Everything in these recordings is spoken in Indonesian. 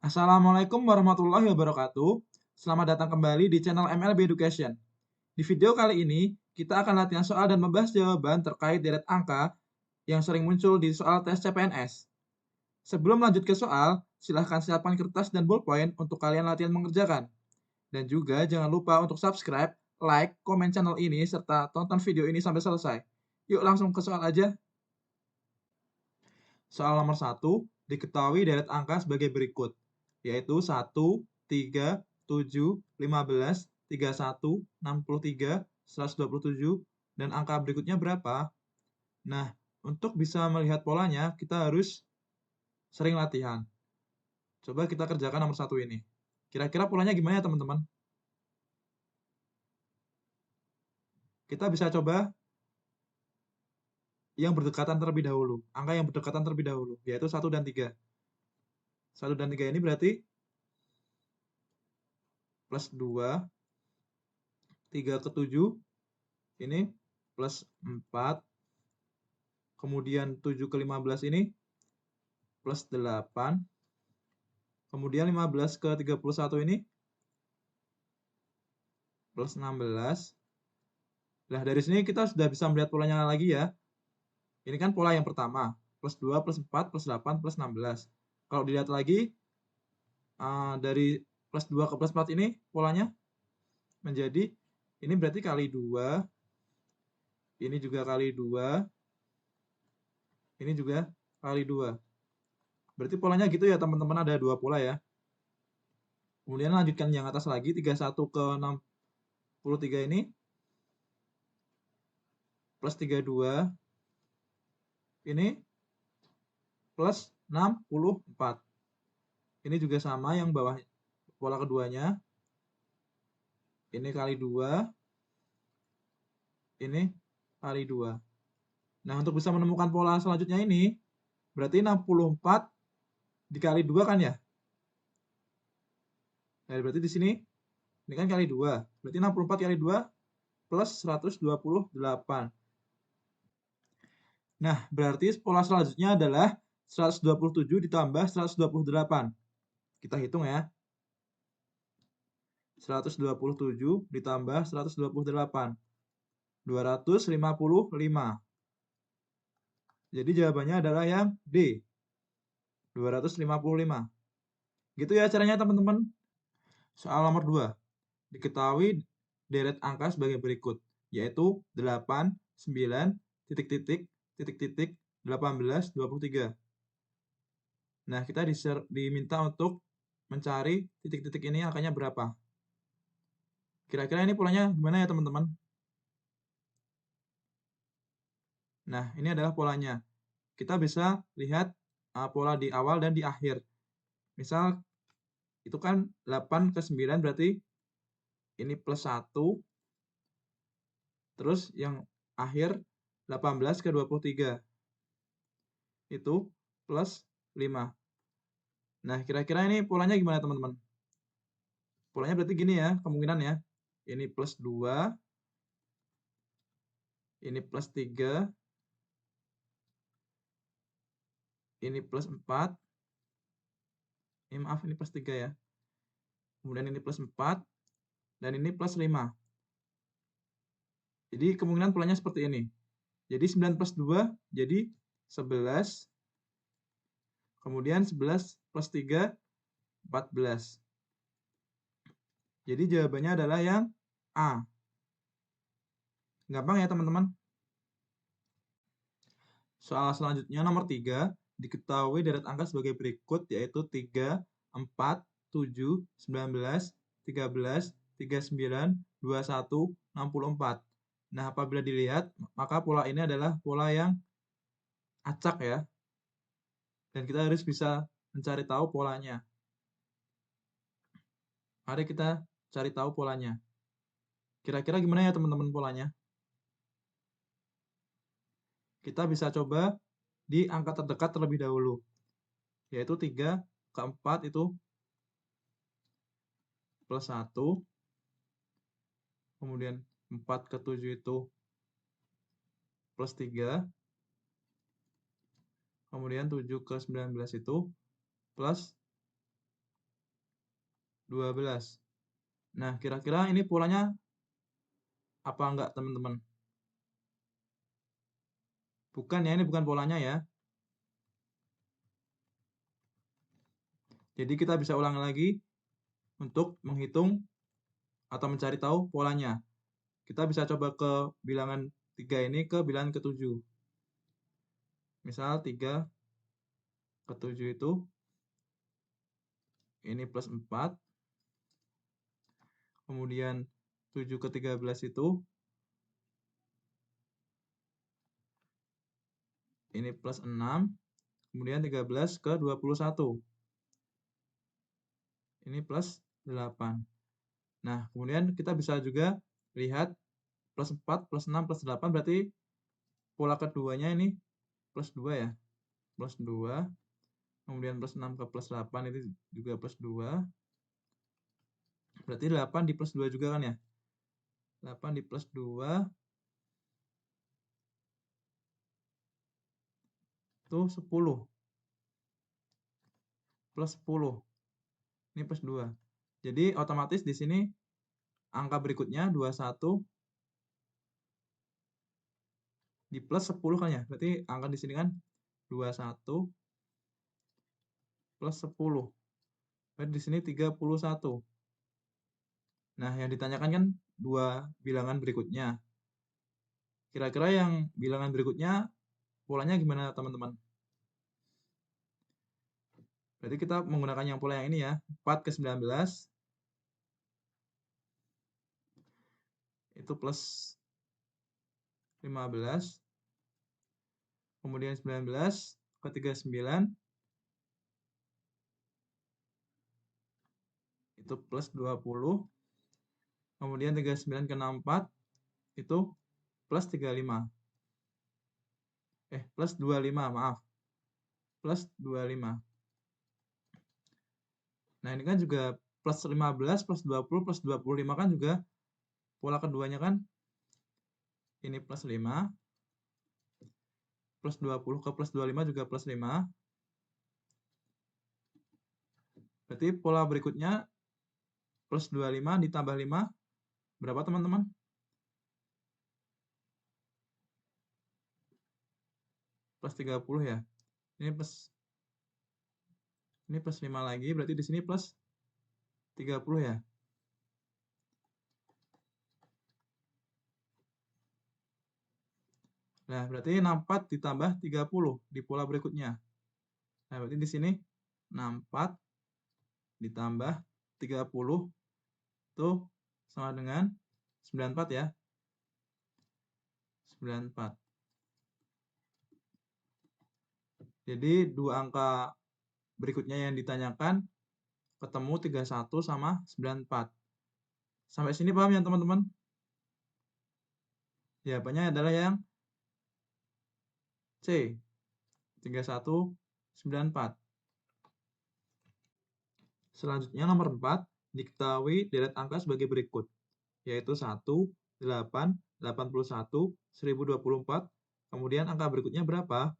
Assalamualaikum warahmatullahi wabarakatuh. Selamat datang kembali di channel MLB Education. Di video kali ini, kita akan latihan soal dan membahas jawaban terkait deret angka yang sering muncul di soal tes CPNS. Sebelum lanjut ke soal, silahkan siapkan kertas dan ballpoint untuk kalian latihan mengerjakan. Dan juga jangan lupa untuk subscribe, like, komen channel ini, serta tonton video ini sampai selesai. Yuk langsung ke soal aja. Soal nomor 1, diketahui deret angka sebagai berikut, yaitu 1, 3, 7, 15, 31, 63, 127, dan angka berikutnya berapa? Nah, untuk bisa melihat polanya, kita harus sering latihan. Coba kita kerjakan nomor 1 ini. Kira-kira polanya gimana ya, teman-teman? Kita bisa coba yang berdekatan terlebih dahulu, angka yang berdekatan terlebih dahulu, yaitu 1 dan 3. 1 dan 3 ini berarti plus 2, 3 ke 7, ini plus 4, kemudian 7 ke 15 ini plus 8, kemudian 15 ke 31 ini plus 16. Nah, dari sini kita sudah bisa melihat polanya lagi ya. Ini kan pola yang pertama, plus 2, plus 4, plus 8, plus 16. Kalau dilihat lagi, dari plus 2 ke plus 4 ini polanya menjadi, ini berarti kali 2, ini juga kali 2, ini juga kali 2. Berarti polanya gitu ya teman-teman, ada 2 pola ya. Kemudian lanjutkan yang atas lagi, 31 ke 63 ini plus 32, ini plus 64. Ini juga sama yang bawah pola keduanya. Ini kali 2, ini kali 2. Nah, untuk bisa menemukan pola selanjutnya ini, berarti 64 dikali 2 kan ya? Nah, berarti di sini, ini kan kali 2. Berarti 64 kali 2 plus 128. Nah, berarti pola selanjutnya adalah 127 ditambah 128. Kita hitung ya. 127 ditambah 128. 255. Jadi jawabannya adalah yang D. 255. Gitu ya caranya teman-teman. Soal nomor 2. Diketahui deret angka sebagai berikut, yaitu 8, 9, titik titik, titik titik, 18, 23. Nah, kita diminta untuk mencari titik-titik ini angkanya berapa. Kira-kira ini polanya gimana ya teman-teman? Nah, ini adalah polanya. Kita bisa lihat pola di awal dan di akhir. Misal, itu kan 8 ke 9 berarti ini plus 1. Terus yang akhir 18 ke 23. Itu plus 5. Nah, kira-kira ini polanya gimana teman-teman? Polanya berarti gini ya, kemungkinan ya. Ini plus 2, ini plus 3, ini plus 4, ini maaf ini plus 3 ya. Kemudian ini plus 4, dan ini plus 5. Jadi kemungkinan polanya seperti ini. Jadi 9 plus 2 jadi 11. Kemudian 11 plus 3, 14. Jadi jawabannya adalah yang A. Gampang ya teman-teman. Soal selanjutnya nomor 3, diketahui deret angka sebagai berikut, yaitu 3, 4, 7, 19, 13, 39, 21, 64. Nah, apabila dilihat, maka pola ini adalah pola yang acak ya. Dan kita harus bisa mencari tahu polanya. Mari kita cari tahu polanya. Kira-kira gimana ya teman-teman polanya? Kita bisa coba di angka terdekat terlebih dahulu, yaitu 3 ke 4 itu plus 1, kemudian 4 ke 7 itu plus 3, kemudian 7 ke 19 itu plus 12. Nah, kira-kira ini polanya apa enggak, teman-teman? Bukan ya, ini bukan polanya ya. Jadi kita bisa ulang lagi untuk menghitung atau mencari tahu polanya. Kita bisa coba ke bilangan 3 ini ke bilangan ke-7. Misal 3 ke 7 itu ini plus 4. Kemudian 7 ke 13 itu ini plus 6. Kemudian 13 ke 21. Ini plus 8. Nah, kemudian kita bisa juga lihat plus 4, plus 6, plus 8 berarti pola keduanya ini plus 2 ya. Plus 2. Kemudian plus 6 ke plus 8 itu juga plus 2. Berarti 8 di plus 2 juga kan ya. 8 di plus 2 itu 10. Plus 10. Ini plus 2. Jadi otomatis di sini angka berikutnya 21 di plus 10 kan ya. Berarti angka di sini kan 21 plus 10. Berarti di sini 31. Nah, yang ditanyakan kan dua bilangan berikutnya. Kira-kira yang bilangan berikutnya polanya gimana, teman-teman? Berarti kita menggunakan yang pola yang ini ya. 4 ke 19 itu plus 15. Kemudian 19 ke 39 itu plus 20. Kemudian 39 ke 64 itu plus 35. Plus 25, maaf. Plus 25. Nah, ini kan juga plus 15, plus 20, plus 25 kan juga pola keduanya kan ini plus 5. Plus 20 ke plus 25 juga plus 5. Berarti pola berikutnya plus 25 ditambah 5 berapa, teman-teman? Plus 30 ya. Ini plus 5 lagi, berarti di sini plus 30 ya. Nah, berarti 64 ditambah 30 di pola berikutnya. Nah, berarti di sini 64 ditambah 30 itu sama dengan 94 ya. 94. Jadi dua angka berikutnya yang ditanyakan ketemu 31 sama 94. Sampai sini paham ya, teman-teman? Jawabannya adalah yang C. 3194. Selanjutnya nomor 4, diketahui deret angka sebagai berikut, yaitu 1, 8, 81, 1024, kemudian angka berikutnya berapa?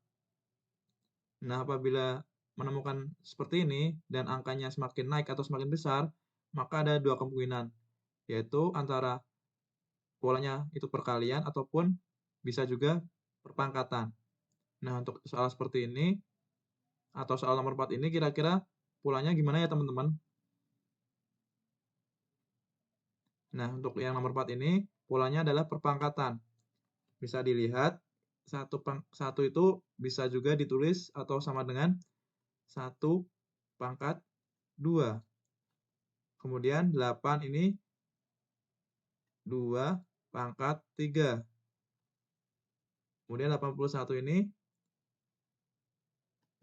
Nah, apabila menemukan seperti ini dan angkanya semakin naik atau semakin besar, maka ada dua kemungkinan, yaitu antara polanya itu perkalian ataupun bisa juga perpangkatan. Nah, untuk soal seperti ini atau soal nomor 4 ini kira-kira polanya gimana ya, teman-teman? Nah, untuk yang nomor 4 ini polanya adalah perpangkatan. Bisa dilihat 1 itu bisa juga ditulis atau sama dengan 1 pangkat 2. Kemudian 8 ini 2 pangkat 3. Kemudian 81 ini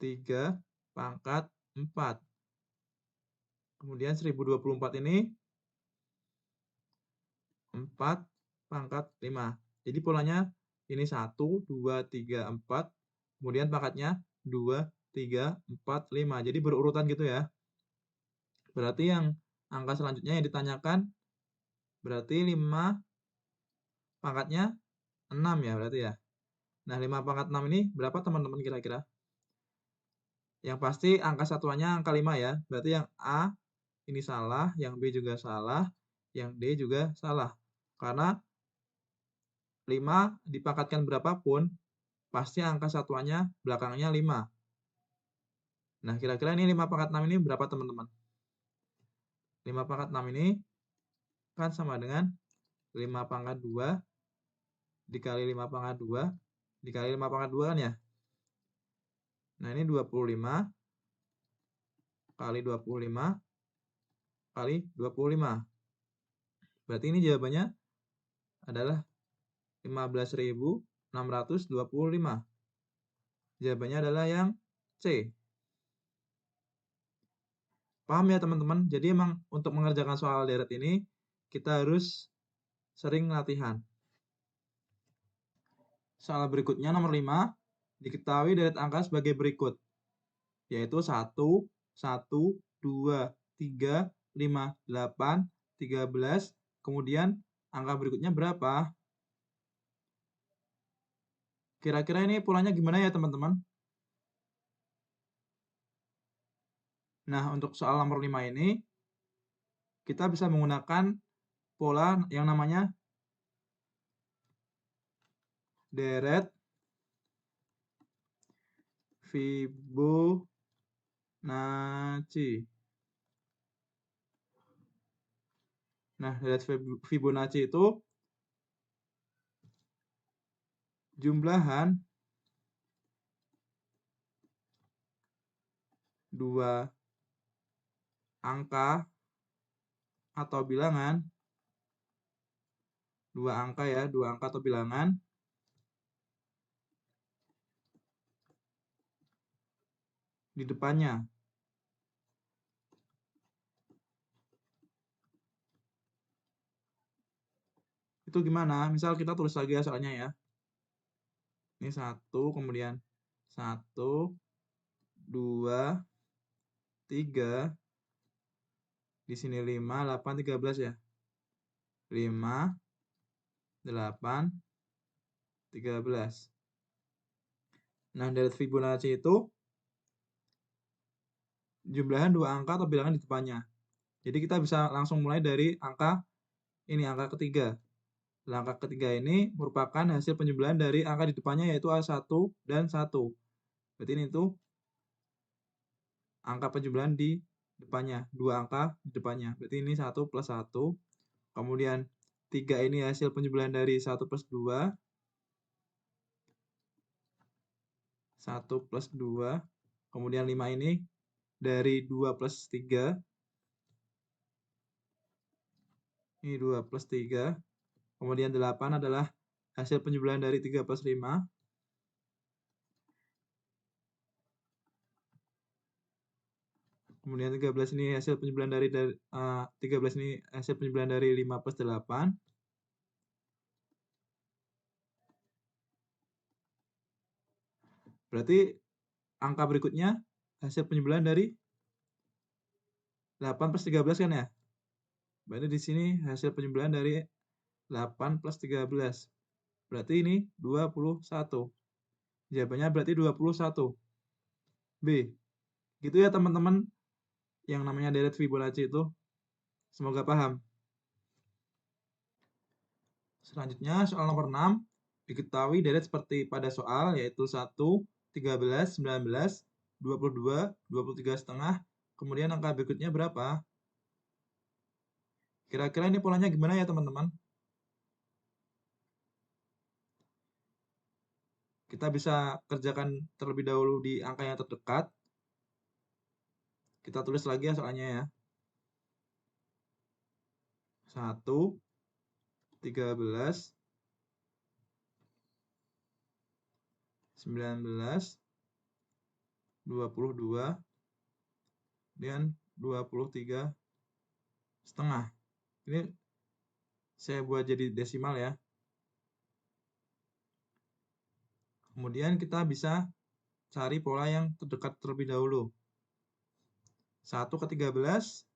3 pangkat 4. Kemudian 1024 ini 4 pangkat 5. Jadi polanya ini 1, 2, 3, 4. Kemudian pangkatnya 2, 3, 4, 5. Jadi berurutan gitu ya. Berarti yang angka selanjutnya yang ditanyakan berarti 5 pangkatnya 6 ya berarti ya. Nah, 5 pangkat 6 ini berapa, teman-teman, kira-kira? Yang pasti angka satuannya angka 5 ya. Berarti yang A ini salah, yang B juga salah, yang D juga salah. Karena 5 dipangkatkan berapapun, pasti angka satuannya belakangnya 5. Nah, kira-kira ini 5 pangkat 6 ini berapa, teman-teman? 5 pangkat 6 ini kan sama dengan 5 pangkat 2 dikali 5 pangkat 2 dikali 5 pangkat 2 kan ya? Nah, ini 25 kali 25 kali 25. Berarti ini jawabannya adalah 15.625. Jawabannya adalah yang C. Paham ya, teman-teman? Jadi emang untuk mengerjakan soal deret ini, kita harus sering latihan. Soal berikutnya nomor 5, diketahui deret angka sebagai berikut, yaitu 1, 1, 2, 3, 5, 8, 13, kemudian angka berikutnya berapa? Kira-kira ini polanya gimana ya, teman-teman? Nah, untuk soal nomor 5 ini, kita bisa menggunakan pola yang namanya deret Fibonacci. Nah, deret Fibonacci itu jumlahan dua angka atau bilangan, dua angka atau bilangan di depannya. Itu gimana? Misal kita tulis lagi ya soalnya ya. Ini 1, kemudian 1, 2, 3, di sini 5, 8, 13 ya. 5, 8, 13. Nah, deret Fibonacci itu jumlahan dua angka atau bilangan di depannya. Jadi kita bisa langsung mulai dari angka ini, angka ketiga. Nah, angka ketiga ini merupakan hasil penjumlahan dari angka di depannya, yaitu A1 dan 1. Berarti ini tuh angka penjumlahan di depannya, dua angka di depannya. Berarti ini 1 plus 1. Kemudian 3 ini hasil penjumlahan dari 1 plus 2. 1 plus 2. Kemudian 5 ini dari 2 plus 3. Ini 2 plus 3. Kemudian 8 adalah hasil penjumlahan dari 3 plus 5. Kemudian 13 ini hasil penjumlahan dari 13 ini hasil penjumlahan dari 5 plus 8. Berarti angka berikutnya hasil penjumlahan dari 8 plus 13 kan ya? Berarti di sini hasil penjumlahan dari 8 plus 13. Berarti ini 21. Jawabannya berarti 21. B. Gitu ya, teman-teman, yang namanya deret Fibonacci itu. Semoga paham. Selanjutnya soal nomor 6. Diketahui deret seperti pada soal, yaitu 1, 13, 19, 22, 23,5. Kemudian angka berikutnya berapa? Kira-kira ini polanya gimana ya, teman-teman? Kita bisa kerjakan terlebih dahulu di angka yang terdekat. Kita tulis lagi ya soalnya ya. 1, 13, 19, 22, dan 23,5. Ini saya buat jadi desimal ya. Kemudian kita bisa cari pola yang terdekat terlebih dahulu. 1 ke 13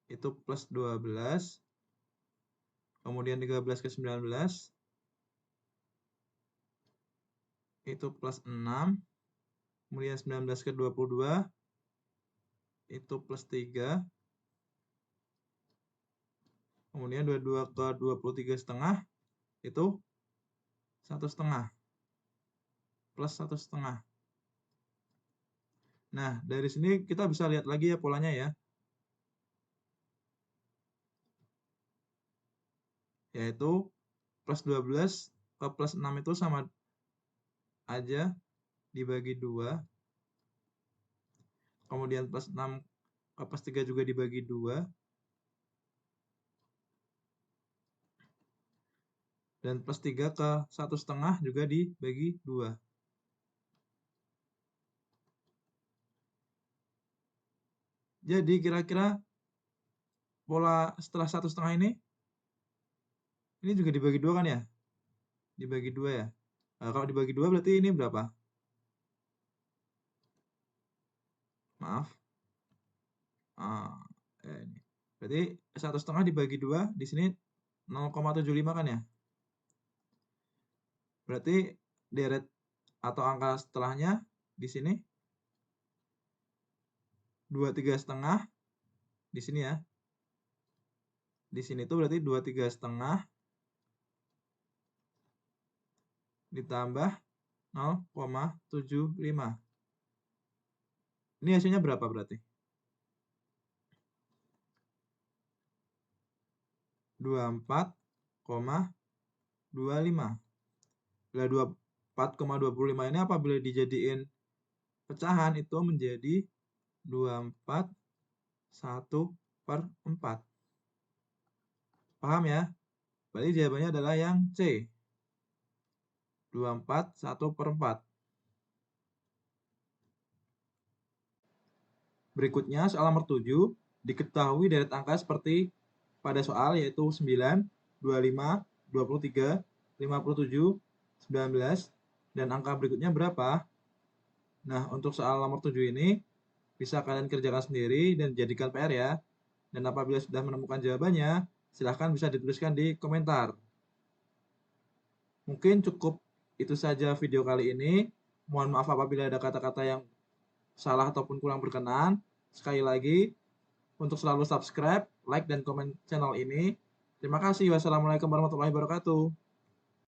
itu plus 12. Kemudian 13 ke 19 itu plus 6. kemudian 19 ke 22 itu plus 3, kemudian 22 ke 23,5 itu 1,5 plus 1,5. Nah, dari sini kita bisa lihat lagi ya polanya ya. Yaitu plus 12 ke plus 6 itu sama aja dibagi 2. Kemudian plus 6 ke plus 3 juga dibagi 2. Dan plus 3 ke 1,5 juga dibagi 2. Jadi kira-kira pola setelah 1,5 ini juga dibagi 2 kan ya? Dibagi 2 ya. Nah, kalau dibagi 2 berarti ini berapa? Maaf. Ini. Berarti 1,5 dibagi 2 di sini 0,75 kan ya? Berarti deret atau angka setelahnya di sini 23,5 di sini ya. Di sini tuh berarti 23,5 ditambah 0,75. Ini hasilnya berapa berarti? 24,25. Bila 24,25 ini apabila dijadiin pecahan itu menjadi 24,1/4. Paham ya? Berarti jawabannya adalah yang C. 24,1/4. Berikutnya soal nomor 7. Diketahui deret angka seperti pada soal yaitu 9, 25, 23, 57, 19, dan angka berikutnya berapa? Nah, untuk soal nomor 7 ini bisa kalian kerjakan sendiri dan jadikan PR ya. Dan apabila sudah menemukan jawabannya, silahkan bisa dituliskan di komentar. Mungkin cukup itu saja video kali ini. Mohon maaf apabila ada kata-kata yang salah ataupun kurang berkenan. Sekali lagi, untuk selalu subscribe, like, dan komen channel ini. Terima kasih. Wassalamualaikum warahmatullahi wabarakatuh.